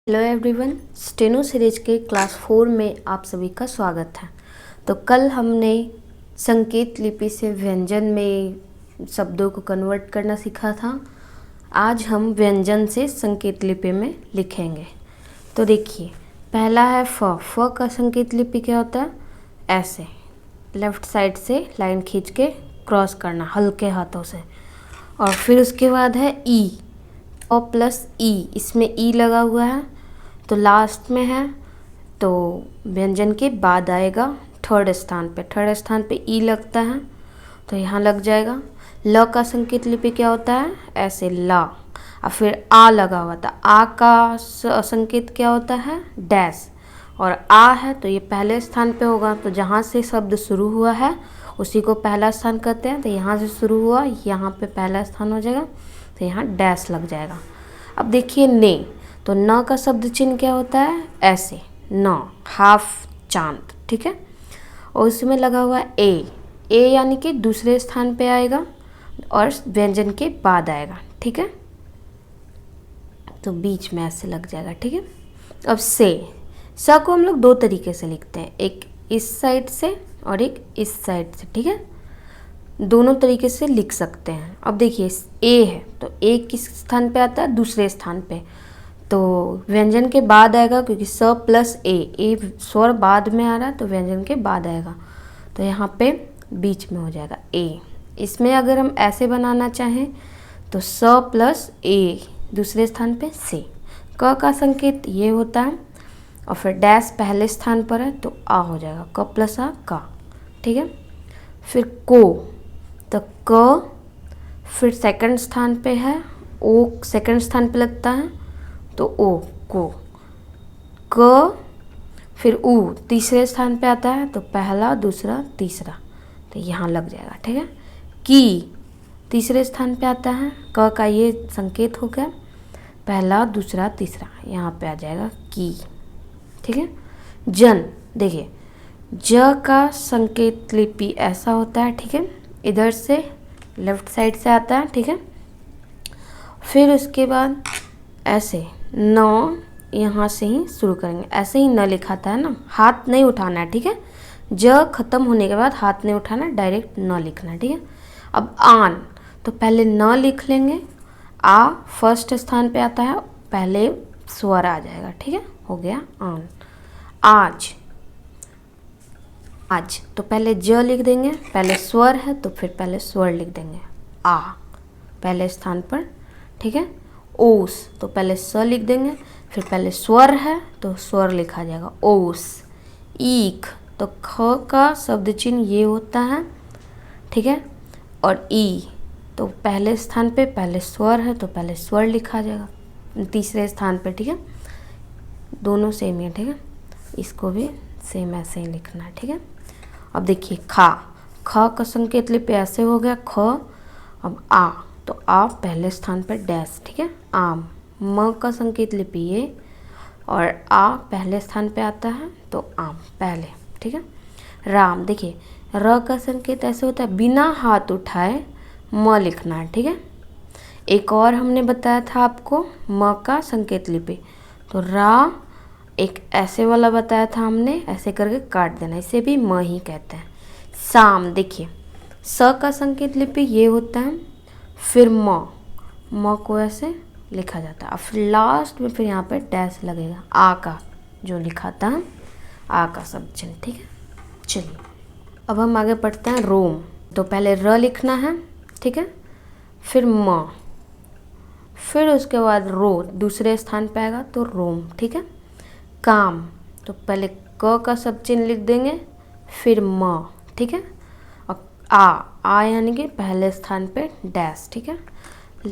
Hello everyone, steno series के class 4 में आप सभी का स्वागत है। तो कल हमने संकेत लिपि से व्यंजन में शब्दों को कन्वर्ट करना सीखा था। आज हम व्यंजन से संकेत लिपि में लिखेंगे। तो देखिए, पहला है फ का संकेत लिपि क्या होता है? ऐसे लेफ्ट साइड से लाइन खींच के क्रॉस करना हल्के हाथों से। और फिर उसके बाद है ई, ओ प्लस ई, इसमें ई लगा हुआ है तो लास्ट में है, तो व्यंजन के बाद आएगा थर्ड स्थान पे ई लगता है तो यहाँ लग जाएगा। ल का संकेत लिपि क्या होता है? ऐसे ला, और फिर आ लगा हुआ था। आ का संकेत क्या होता है? डैश। और आ है तो ये पहले स्थान पे होगा, तो जहाँ से शब्द शुरू हुआ है उसी को पहला स्थान कहते हैं। तो यहाँ से शुरू हुआ, यहाँ पे पहला स्थान हो जाएगा, तो यहाँ डैश लग जाएगा। अब देखिए ने, तो न का शब्द चिन्ह क्या होता है? ऐसे न, हाफ चांद, ठीक है। और उसमें लगा हुआ ए यानी कि दूसरे स्थान पे आएगा और व्यंजन के बाद आएगा, ठीक है। तो बीच में ऐसे लग जाएगा, ठीक है। अब स को हम लोग दो तरीके से लिखते हैं, एक इस साइड से और एक इस साइड से, ठीक है। दोनों तरीके से लिख सकते हैं। अब देखिए ए है तो ए किस स्थान पे आता है? दूसरे स्थान पे, तो व्यंजन के बाद आएगा, क्योंकि स प्लस ए स्वर बाद में आ रहा है तो व्यंजन के बाद आएगा, तो यहाँ पे बीच में हो जाएगा ए। इसमें अगर हम ऐसे बनाना चाहें तो स प्लस ए दूसरे स्थान पे से। क का संकेत ये होता है और फिर डैश पहले स्थान पर है तो आ हो जाएगा, क प्लस आ का, ठीक है। फिर को, तो क फिर सेकंड स्थान पे है, ओ सेकंड स्थान पे लगता है तो ओ को। क फिर ऊ तीसरे स्थान पे आता है तो पहला दूसरा तीसरा, तो यहाँ लग जाएगा, ठीक है। की तीसरे स्थान पे आता है, क का ये संकेत हो गया, पहला दूसरा तीसरा, यहाँ पे आ जाएगा की, ठीक है। जन, देखिए ज का संकेत लिपि ऐसा होता है, ठीक है, इधर से लेफ्ट साइड से आता है, ठीक है। फिर उसके बाद ऐसे न, यहाँ से ही शुरू करेंगे, ऐसे ही न लिखाता है ना, हाथ नहीं उठाना है, ठीक है। ज खत्म होने के बाद हाथ नहीं उठाना, डायरेक्ट न लिखना है, ठीक है। अब आन, तो पहले न लिख लेंगे, आ फर्स्ट स्थान पे आता है, पहले स्वर आ जाएगा, ठीक है, हो गया आन। आज, आज तो पहले ज लिख देंगे, पहले स्वर है तो फिर पहले स्वर लिख देंगे, आ पहले स्थान पर, ठीक है। ओस, तो पहले स लिख देंगे, फिर पहले स्वर है तो स्वर लिखा जाएगा ओस। ईख, तो ख का शब्द चिन्ह ये होता है, ठीक है। और ई, तो पहले स्थान पे पहले स्वर है तो पहले स्वर लिखा जाएगा तीसरे स्थान पे, ठीक है। दोनों सेम है, ठीक है, इसको भी सेम ऐसे ही लिखना है, ठीक है। अब देखिए खा, ख का संकेत लिपि ऐसे हो गया ख। अब आ, तो आ पहले स्थान पर डैश, ठीक है, आम। म का संकेत लिपि ये, और आ पहले स्थान पे आता है तो आम पहले, ठीक है। राम, देखिए र का संकेत ऐसे होता है, बिना हाथ उठाए म लिखना है, ठीक है। एक और हमने बताया था आपको म का संकेत लिपि, तो रा एक ऐसे वाला बताया था हमने, ऐसे करके काट देना, इसे भी म ही कहते हैं। शाम, देखिए स का संकेत लिपि ये होता है, फिर म को ऐसे लिखा जाता है, और फिर लास्ट में फिर यहाँ पे डैश लगेगा, आ का जो लिखा था, आ का शब्द चिन्ह, ठीक है। चलिए अब हम आगे पढ़ते हैं रोम, तो पहले र लिखना है, ठीक है, फिर म, फिर उसके बाद रो दूसरे स्थान पे आएगा तो रोम, ठीक है। काम, तो पहले क का शब्द चिन्ह लिख देंगे, फिर म, ठीक है। अब आ यानी कि पहले स्थान पे डैश, ठीक है।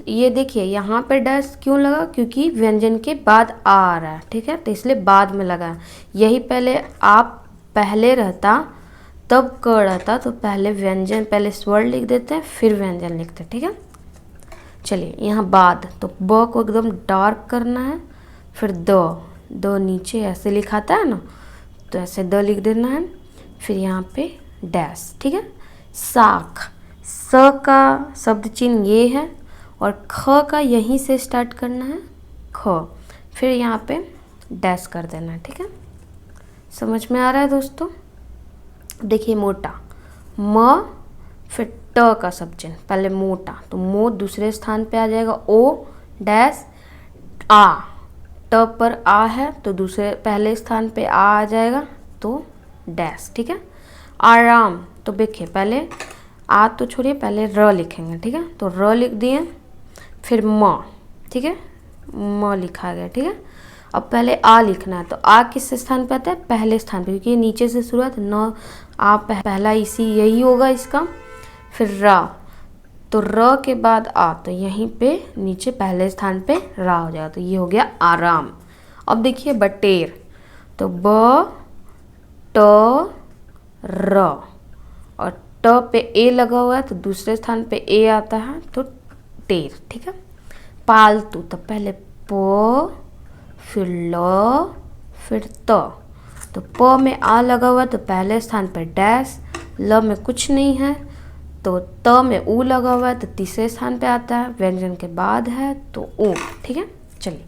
ये देखिए यहाँ पे डैश क्यों लगा? क्योंकि व्यंजन के बाद आ रहा है, ठीक है, तो इसलिए बाद में लगा। यही पहले आप पहले रहता तब क रहता तो पहले व्यंजन, पहले स्वर लिख देते हैं फिर व्यंजन लिखते, ठीक है। चलिए यहाँ बाद, तो ब को एकदम डार्क करना है, फिर द नीचे ऐसे लिखाता है ना, तो ऐसे द लिख देना है, फिर यहाँ पे डैश, ठीक है। साख, स का शब्द चिन्ह ये है और ख का यहीं से स्टार्ट करना है, ख, फिर यहाँ पे डैश कर देना है, ठीक है। समझ में आ रहा है दोस्तों। देखिए मोटा, म फिर ट का सब चिन्ह, पहले मोटा तो मो दूसरे स्थान पे आ जाएगा, ओ डैश आ, ट पर आ है तो दूसरे पहले स्थान पे आ जाएगा तो डैश, ठीक है। आराम तो देखिए पहले आ तो छोड़िए, पहले र लिखेंगे, ठीक है। तो र लिख दिए, फिर म, ठीक है, म लिखा गया, ठीक है। अब पहले आ लिखना है, तो आ किस स्थान पे आता है, पहले स्थान पे, क्योंकि नीचे से शुरुआत न आ पहला इसी यही होगा इसका। फिर रा, तो र के बाद आ, तो यहीं पे नीचे पहले स्थान पे रा हो जाएगा, तो ये हो गया आराम। अब देखिए बटेर, तो ब ट र, और ट पे ए लगा हुआ है तो दूसरे स्थान पे ए आता है तो टेर, ठीक है। पालतू, तो पहले प फिर ल फिर त, तो प में आ लगा हुआ तो पहले स्थान पर डैश, ल में कुछ नहीं है तो त में ऊ लगा हुआ है तो तीसरे स्थान पे आता है, व्यंजन के बाद है तो ऊ, ठीक है। चलिए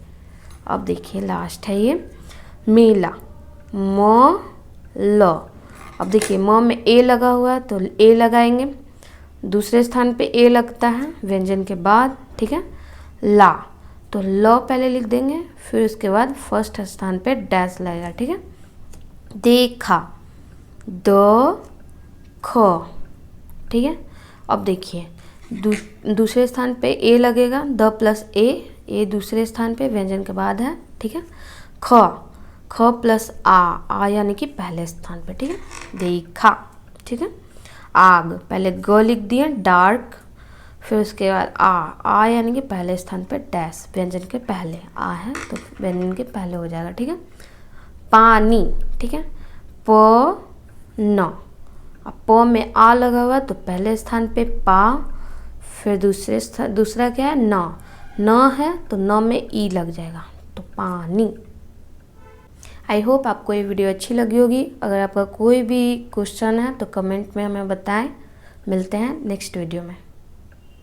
अब देखिए लास्ट है ये मेला, म ल। अब देखिए म में ए लगा हुआ है तो ए लगाएंगे, दूसरे स्थान पे ए लगता है व्यंजन के बाद, ठीक है। ला, तो ल पहले लिख देंगे, फिर उसके बाद फर्स्ट स्थान पे डैश लगेगा, ठीक है। देखा, द ख, ठीक है। अब देखिए दूसरे स्थान पे ए लगेगा, द प्लस ए दूसरे स्थान पे व्यंजन के बाद है, ठीक है। ख, ख प्लस आ यानी कि पहले स्थान पे, ठीक है। देखा, ठीक है। आग, पहले ग लिख दिए डार्क, फिर उसके बाद आ यानी कि पहले स्थान पे डैश, व्यंजन के पहले आ है तो व्यंजन के पहले हो जाएगा, ठीक है। पानी, ठीक है, प न, अब प में आ लगा हुआ तो पहले स्थान पे पा, फिर दूसरा क्या है न है तो न में ई लग जाएगा तो पानी। आई होप आपको ये वीडियो अच्छी लगी होगी। अगर आपका कोई भी क्वेश्चन है तो कमेंट में हमें बताएं। मिलते हैं नेक्स्ट वीडियो में।